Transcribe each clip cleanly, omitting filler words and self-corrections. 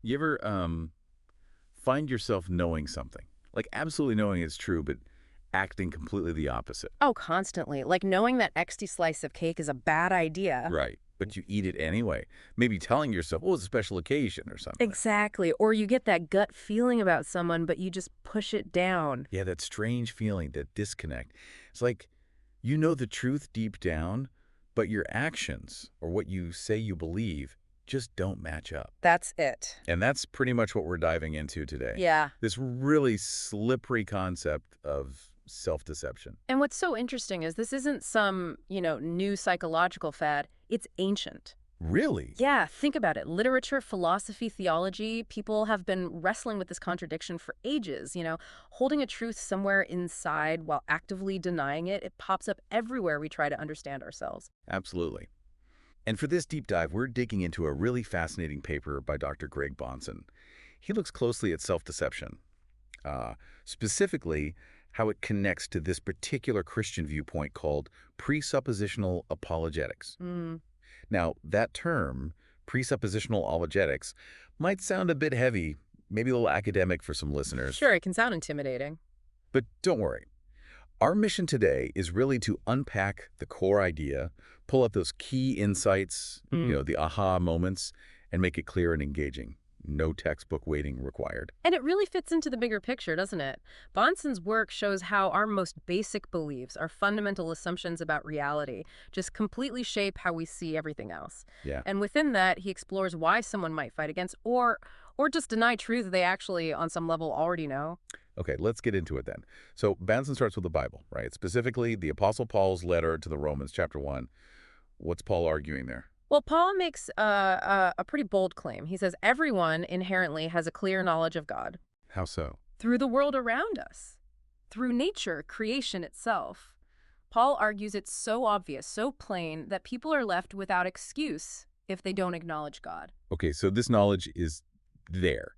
You ever find yourself knowing something? Like absolutely knowing it's true, but acting completely the opposite. Oh, constantly. Like knowing that XT slice of cake is a bad idea. Right. But you eat it anyway. Maybe telling yourself, oh, it's a special occasion or something. Exactly. Or you get that gut feeling about someone, but you just push it down. Yeah, that strange feeling, that disconnect. It's like you know the truth deep down, but your actions or what you say you believe just don't match up. That's it. And that's pretty much what we're diving into today. Yeah. This really slippery concept of self-deception. And what's so interesting is this isn't some, new psychological fad. It's ancient. Really? Yeah, think about it. Literature, philosophy, theology, people have been wrestling with this contradiction for ages, holding a truth somewhere inside while actively denying it. It pops up everywhere we try to understand ourselves. Absolutely. And for this deep dive, we're digging into a really fascinating paper by Dr. Greg Bahnsen. He looks closely at self-deception, specifically how it connects to this particular Christian viewpoint called presuppositional apologetics. Mm. Now, that term, presuppositional apologetics, might sound a bit heavy, maybe a little academic for some listeners, Sure, it can sound intimidating. but don't worry. Our mission today is really to unpack the core idea, pull out those key insights, the aha moments, and make it clear and engaging. No textbook waiting required. And it really fits into the bigger picture, doesn't it? Bahnsen's work shows how our most basic beliefs, our fundamental assumptions about reality, just completely shape how we see everything else. Yeah. And within that, he explores why someone might fight against or just deny truth they actually, on some level, already know. Okay, let's get into it then. So Banson starts with the Bible, right? Specifically, the Apostle Paul's letter to the Romans, chapter 1. What's Paul arguing there? Well, Paul makes a pretty bold claim. He says everyone inherently has a clear knowledge of God How so? through the world around us, through nature, creation itself. Paul argues it's so obvious, so plain, that people are left without excuse if they don't acknowledge God. Okay, so this knowledge is there,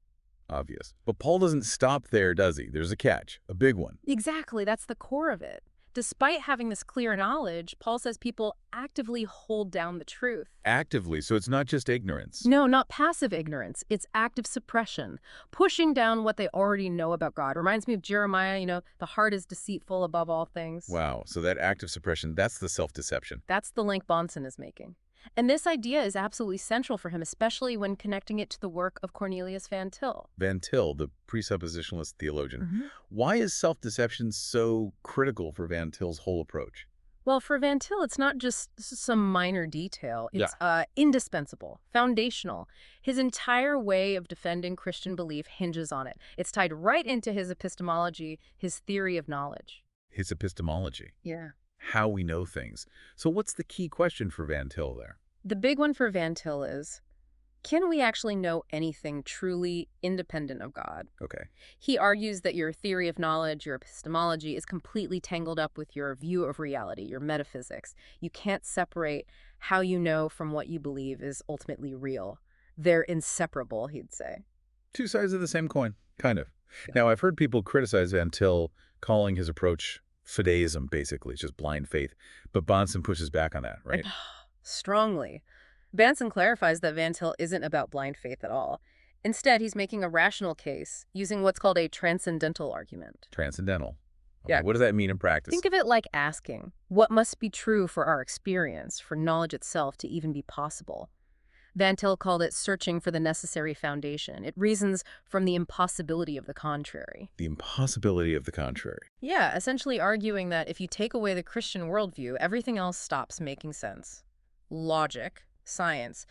obvious. But Paul doesn't stop there, does he? There's a catch, a big one. Exactly, that's the core of it. Despite having this clear knowledge, Paul says people actively hold down the truth. Actively, so it's not just ignorance. No, not passive ignorance. It's active suppression, pushing down what they already know about God. Reminds me of Jeremiah, the heart is deceitful above all things. Wow, so that active suppression, that's the self-deception. That's the link Bahnsen is making. And this idea is absolutely central for him, especially when connecting it to the work of Cornelius Van Til. Van Til, the presuppositionalist theologian. Mhm. Why is self-deception so critical for Van Til's whole approach? Well, for Van Til, it's not just some minor detail. Yeah. It's indispensable, foundational. His entire way of defending Christian belief hinges on it. It's tied right into his epistemology, his theory of knowledge. His epistemology, Yeah. how we know things. So what's the key question for Van Til there? The big one for Van Til is, can we actually know anything truly independent of God? Okay. He argues that your theory of knowledge, your epistemology, is completely tangled up with your view of reality, your metaphysics. You can't separate how you know from what you believe is ultimately real. They're inseparable, he'd say. Two sides of the same coin, kind of. Now, I've heard people criticize Van Til, calling his approach fideism, basically, just blind faith. But Bahnsen pushes back on that, right? Strongly. Bahnsen clarifies that Van Til isn't about blind faith at all. Instead, he's making a rational case using what's called a transcendental argument. Transcendental. Okay, Yeah. what does that mean in practice? Think of it like asking, what must be true for our experience, for knowledge itself to even be possible? Van Til called it searching for the necessary foundation. It reasons from the impossibility of the contrary. The impossibility of the contrary. Yeah, essentially arguing that if you take away the Christian worldview, everything else stops making sense. Logic, science,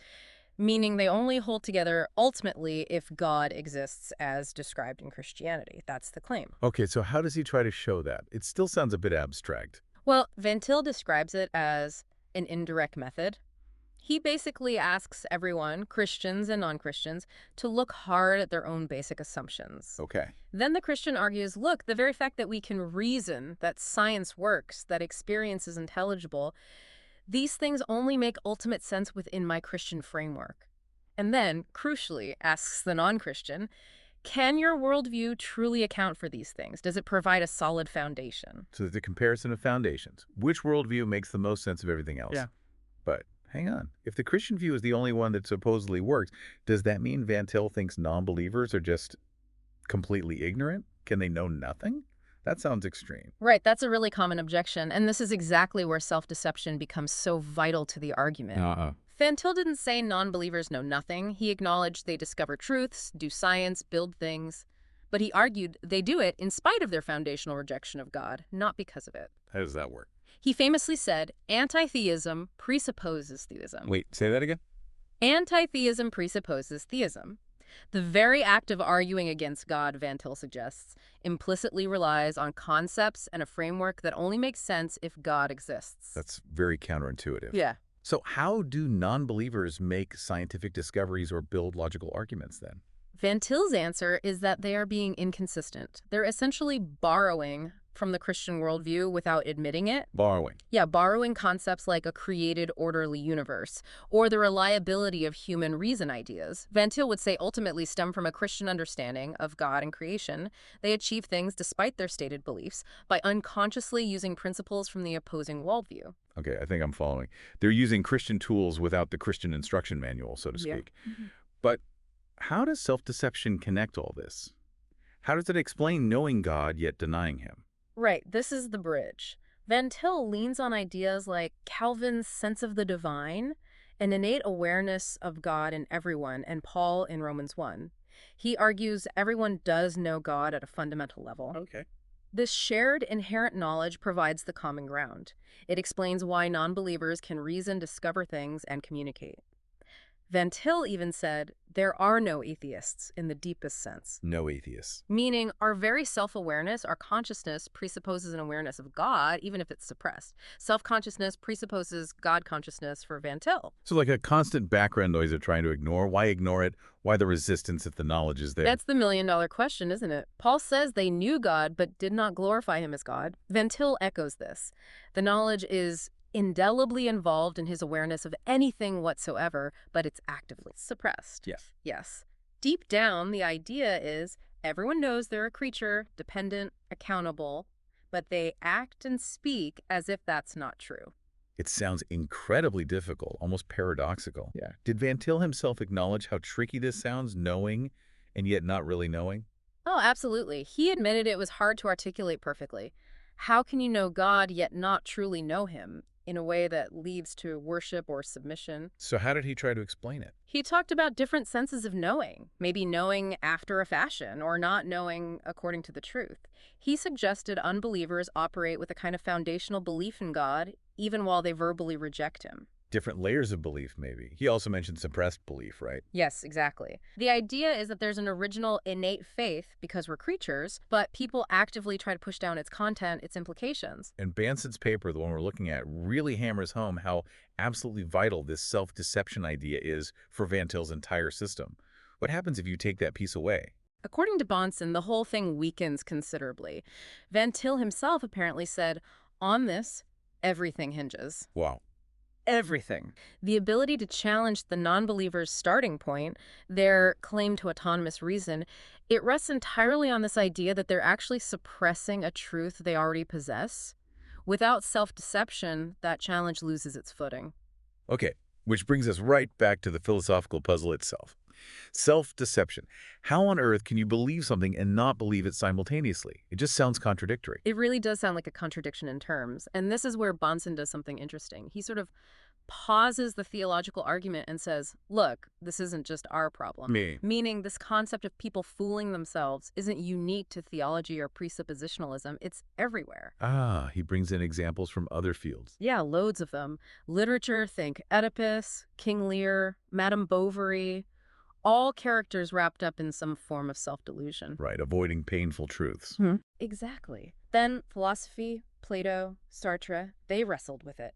meaning they only hold together ultimately if God exists as described in Christianity. That's the claim. Okay, so how does he try to show that? It still sounds a bit abstract. Well, Van Til describes it as an indirect method. He basically asks everyone, Christians and non-Christians, to look hard at their own basic assumptions. Okay. Then the Christian argues, look, the very fact that we can reason, that science works, that experience is intelligible, these things only make ultimate sense within my Christian framework. And then, crucially, asks the non-Christian, can your worldview truly account for these things? Does it provide a solid foundation? So the comparison of foundations. Which worldview makes the most sense of everything else? Yeah. But Hang on. If the Christian view is the only one that supposedly works, does that mean Van Til thinks non-believers are just completely ignorant? Can they know nothing? That sounds extreme. Right, that's a really common objection, and this is exactly where self-deception becomes so vital to the argument. Van Til didn't say non-believers know nothing. He acknowledged they discover truths, do science, build things. But he argued they do it in spite of their foundational rejection of God, not because of it. How does that work? He famously said, anti-theism presupposes theism. Wait, say that again? Anti-theism presupposes theism. The very act of arguing against God, Van Til suggests, implicitly relies on concepts and a framework that only makes sense if God exists. That's very counterintuitive. Yeah. So how do non-believers make scientific discoveries or build logical arguments then? Van Til's answer is that they are being inconsistent. They're essentially borrowing from the Christian worldview without admitting it. Borrowing. Yeah, borrowing concepts like a created, orderly universe, or the reliability of human reason ideas. Van Til would say ultimately stem from a Christian understanding of God and creation. They achieve things despite their stated beliefs by unconsciously using principles from the opposing worldview. Okay, I think I'm following. They're using Christian tools without the Christian instruction manual, so to Yeah. speak. But how does self-deception connect all this? How does it explain knowing God yet denying him? Right, this is the bridge. Van Til leans on ideas like Calvin's sense of the divine, an innate awareness of God in everyone, and Paul in Romans 1. He argues everyone does know God at a fundamental level. Okay. This shared inherent knowledge provides the common ground. It explains why non-believers can reason, discover things, and communicate. Van Til even said, there are no atheists in the deepest sense. No atheists. Meaning, our very self-awareness, our consciousness, presupposes an awareness of God, even if it's suppressed. Self-consciousness presupposes God consciousness for Van Til. So like a constant background noise they're trying to ignore. Why ignore it? Why the resistance if the knowledge is there? That's the million-dollar question, isn't it? Paul says they knew God, but did not glorify him as God. Van Til echoes this. The knowledge is indelibly involved in his awareness of anything whatsoever, but it's actively suppressed. Yes. Yes. Deep down, the idea is everyone knows they're a creature, dependent, accountable, but they act and speak as if that's not true. It sounds incredibly difficult, almost paradoxical. Yeah. Did Van Til himself acknowledge how tricky this sounds, knowing and yet not really knowing? Oh, absolutely. He admitted it was hard to articulate perfectly. How can you know God yet not truly know him in a way that leads to worship or submission? So how did he try to explain it? He talked about different senses of knowing, maybe knowing after a fashion or not knowing according to the truth. He suggested unbelievers operate with a kind of foundational belief in God, even while they verbally reject him. Different layers of belief, maybe. He also mentioned suppressed belief, right? Yes, exactly. The idea is that there's an original innate faith because we're creatures, but people actively try to push down its content, its implications. And Banson's paper, the one we're looking at, really hammers home how absolutely vital this self-deception idea is for Van Til's entire system. What happens if you take that piece away? According to Bahnsen, the whole thing weakens considerably. Van Til himself apparently said, on this, everything hinges. Wow. Everything. The ability to challenge the non-believer's starting point, their claim to autonomous reason, it rests entirely on this idea that they're actually suppressing a truth they already possess. Without self-deception, that challenge loses its footing. Okay, which brings us right back to the philosophical puzzle itself. Self-deception. How on earth can you believe something and not believe it simultaneously? It just sounds contradictory. It really does sound like a contradiction in terms, and this is where Bahnsen does something interesting. He sort of pauses the theological argument and says, look, this isn't just our problem. Meaning this concept of people fooling themselves isn't unique to theology or presuppositionalism. It's everywhere. Ah, he brings in examples from other fields. Yeah, loads of them. Literature, think Oedipus, King Lear, Madame Bovary, all characters wrapped up in some form of self-delusion. Right, avoiding painful truths. Exactly. Then philosophy, Plato, Sartre, they wrestled with it.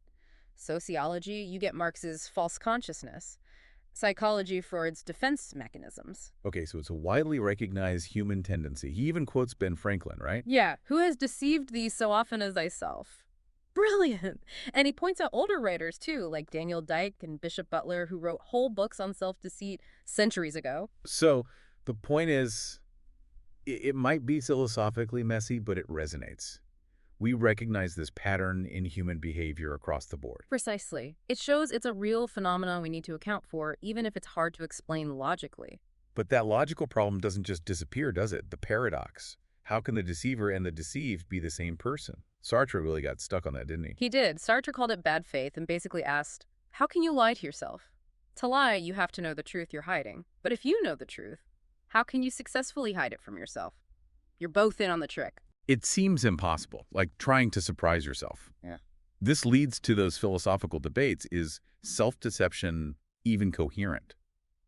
Sociology, you get Marx's false consciousness. Psychology, Freud's defense mechanisms. Okay, so it's a widely recognized human tendency. He even quotes Ben Franklin, right? Yeah, who has deceived thee so often as thyself? Brilliant! And he points out older writers, too, like Daniel Dike and Bishop Butler, who wrote whole books on self-deceit centuries ago. So the point is, it might be philosophically messy, but it resonates. we recognize this pattern in human behavior across the board. Precisely. It shows it's a real phenomenon we need to account for, even if it's hard to explain logically. But that logical problem doesn't just disappear, does it? The paradox. How can the deceiver and the deceived be the same person? Sartre really got stuck on that, didn't he? He did. Sartre called it bad faith and basically asked, how can you lie to yourself? To lie, you have to know the truth you're hiding. But if you know the truth, how can you successfully hide it from yourself? You're both in on the trick. It seems impossible, like trying to surprise yourself. Yeah. This leads to those philosophical debates. Is self-deception even coherent?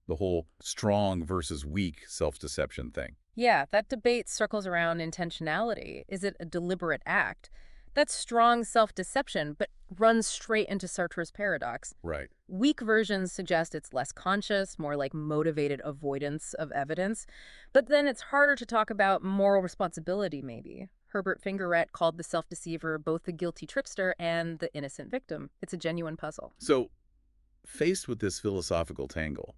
The whole strong versus weak self-deception thing. Yeah, that debate circles around intentionality. Is it a deliberate act? That's strong self-deception, but runs straight into Sartre's paradox. Right. Weak versions suggest it's less conscious, more like motivated avoidance of evidence. But then it's harder to talk about moral responsibility, maybe. Herbert Fingerette called the self-deceiver both the guilty trickster and the innocent victim. It's a genuine puzzle. So, faced with this philosophical tangle,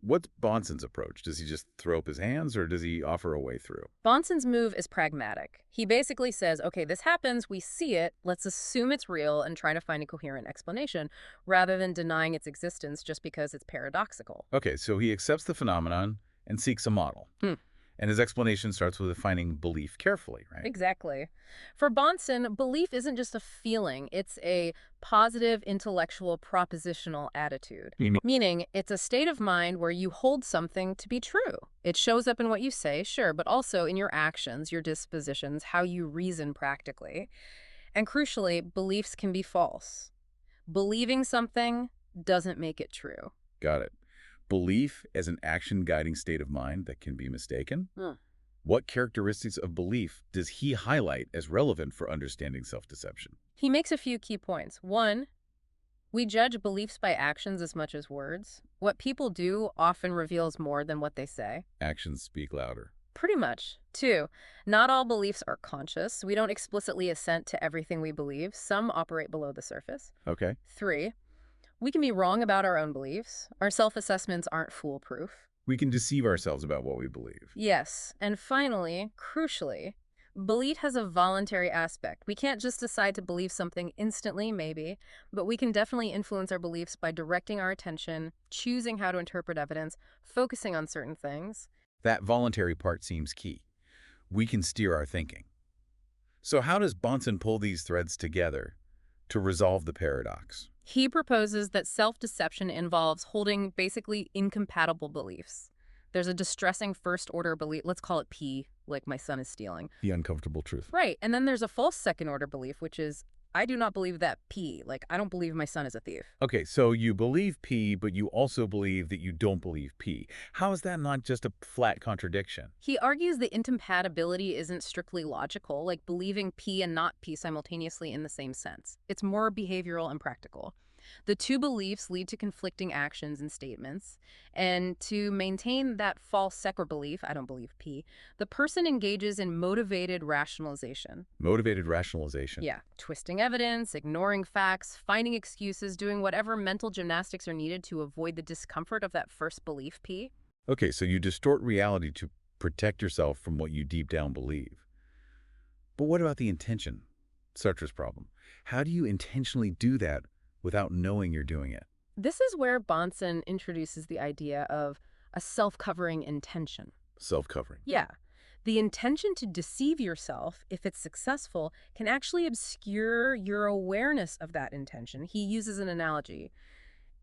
what's Bonson's approach? Does he just throw up his hands, or does he offer a way through? Bonson's move is pragmatic. He basically says, okay, this happens, we see it, let's assume it's real and try to find a coherent explanation, rather than denying its existence just because it's paradoxical. Okay, so he accepts the phenomenon and seeks a model. And his explanation starts with defining belief carefully, right? Exactly. For Bonson, belief isn't just a feeling, it's a positive intellectual propositional attitude. Meaning, it's a state of mind where you hold something to be true. It shows up in what you say, sure, but also in your actions, your dispositions, how you reason practically. And crucially, beliefs can be false. Believing something doesn't make it true. Got it. Belief as an action-guiding state of mind that can be mistaken? What characteristics of belief does he highlight as relevant for understanding self-deception? He makes a few key points. One, we judge beliefs by actions as much as words. What people do often reveals more than what they say. Actions speak louder. Pretty much. Two, not all beliefs are conscious. We don't explicitly assent to everything we believe. Some operate below the surface. Okay. Three, we can be wrong about our own beliefs. Our self-assessments aren't foolproof. We can deceive ourselves about what we believe. Yes. And finally, crucially, belief has a voluntary aspect. We can't just decide to believe something instantly, maybe, but we can definitely influence our beliefs by directing our attention, choosing how to interpret evidence, focusing on certain things. That voluntary part seems key. We can steer our thinking. So how does Bonson pull these threads together to resolve the paradox? He proposes that self-deception involves holding basically incompatible beliefs. There's a distressing first-order belief, let's call it P, like my son is stealing. The uncomfortable truth. Right, and then there's a false second-order belief, which is, I do not believe that P, like I don't believe my son is a thief. Okay, so you believe P, but you also believe that you don't believe P. How is that not just a flat contradiction? He argues the incompatibility isn't strictly logical, like believing P and not P simultaneously in the same sense. It's more behavioral and practical. The two beliefs lead to conflicting actions and statements, and to maintain that false second belief, I don't believe P, the person engages in motivated rationalization. Motivated rationalization. Yeah, twisting evidence, ignoring facts, finding excuses, doing whatever mental gymnastics are needed to avoid the discomfort of that first belief P. Okay, so you distort reality to protect yourself from what you deep down believe. But what about the intention? Sartre's problem. How do you intentionally do that without knowing you're doing it? This is where Bonson introduces the idea of a self-covering intention. Self-covering. Yeah. The intention to deceive yourself, if it's successful, can actually obscure your awareness of that intention. He uses an analogy,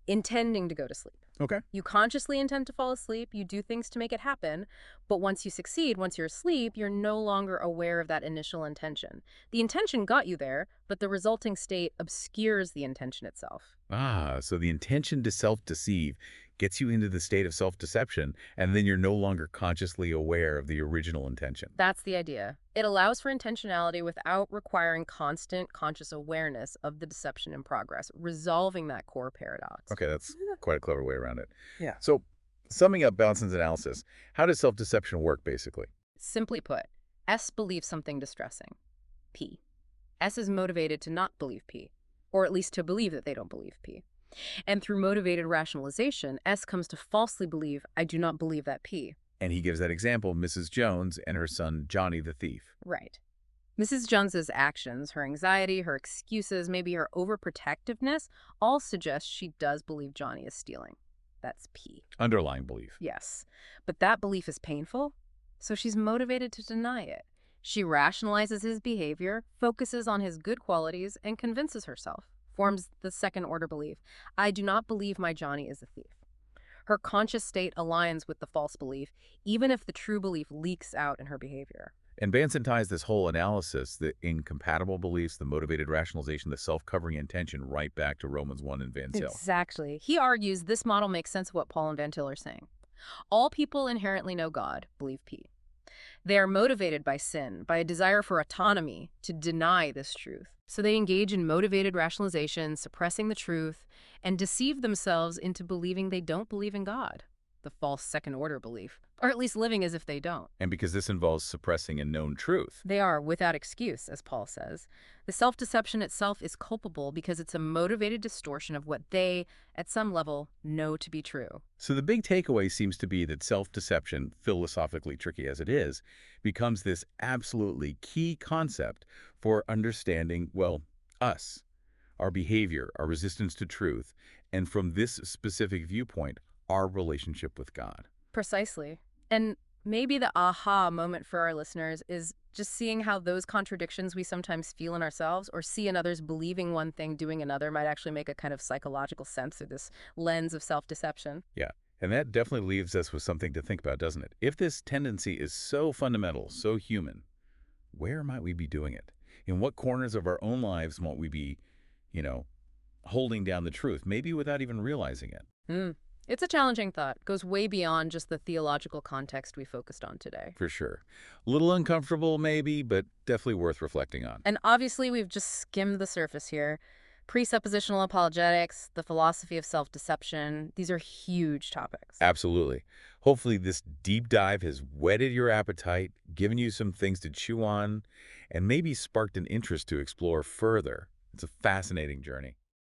intending to go to sleep. Okay. You consciously intend to fall asleep, you do things to make it happen, but once you succeed, once you're asleep, you're no longer aware of that initial intention. The intention got you there, but the resulting state obscures the intention itself. Ah, so the intention to self-deceive gets you into the state of self-deception, and then you're no longer consciously aware of the original intention. That's the idea. It allows for intentionality without requiring constant conscious awareness of the deception in progress, resolving that core paradox. Okay, that's quite a clever way around it. Yeah. So, summing up Bonson's analysis, how does self-deception work, basically? Simply put, S believes something distressing. P. S is motivated to not believe P, or at least to believe that they don't believe P. And through motivated rationalization, S comes to falsely believe, I do not believe that P. And he gives that example, Mrs. Jones and her son, Johnny the thief. Right. Mrs. Jones's actions, her anxiety, her excuses, maybe her overprotectiveness, all suggest she does believe Johnny is stealing. That's P. Underlying belief. Yes. But that belief is painful, so she's motivated to deny it. She rationalizes his behavior, focuses on his good qualities, and convinces herself. Forms the second order belief. I do not believe my Johnny is a thief. Her conscious state aligns with the false belief, even if the true belief leaks out in her behavior. And Banson ties this whole analysis, the incompatible beliefs, the motivated rationalization, the self-covering intention, right back to Romans 1 and Van Til. Exactly. He argues this model makes sense of what Paul and Van Til are saying. All people inherently know God, believe P. They are motivated by sin, by a desire for autonomy to deny this truth. So they engage in motivated rationalization, suppressing the truth, and deceive themselves into believing they don't believe in God, the false second-order belief, or at least living as if they don't. And because this involves suppressing a known truth. They are without excuse, as Paul says. The self-deception itself is culpable because it's a motivated distortion of what they, at some level, know to be true. So the big takeaway seems to be that self-deception, philosophically tricky as it is, becomes this absolutely key concept for understanding, well, us, our behavior, our resistance to truth, and from this specific viewpoint, our relationship with God. Precisely. And maybe the aha moment for our listeners is just seeing how those contradictions we sometimes feel in ourselves or see in others believing one thing, doing another might actually make a kind of psychological sense through this lens of self-deception. Yeah, and that definitely leaves us with something to think about, doesn't it? If this tendency is so fundamental, so human, where might we be doing it? In what corners of our own lives might we be, holding down the truth, maybe without even realizing it? It's a challenging thought. Goes way beyond just the theological context we focused on today. For sure. A little uncomfortable maybe, but definitely worth reflecting on. And obviously, we've just skimmed the surface here. Presuppositional apologetics, the philosophy of self-deception, these are huge topics. Absolutely. Hopefully this deep dive has whetted your appetite, given you some things to chew on, and maybe sparked an interest to explore further. It's a fascinating journey.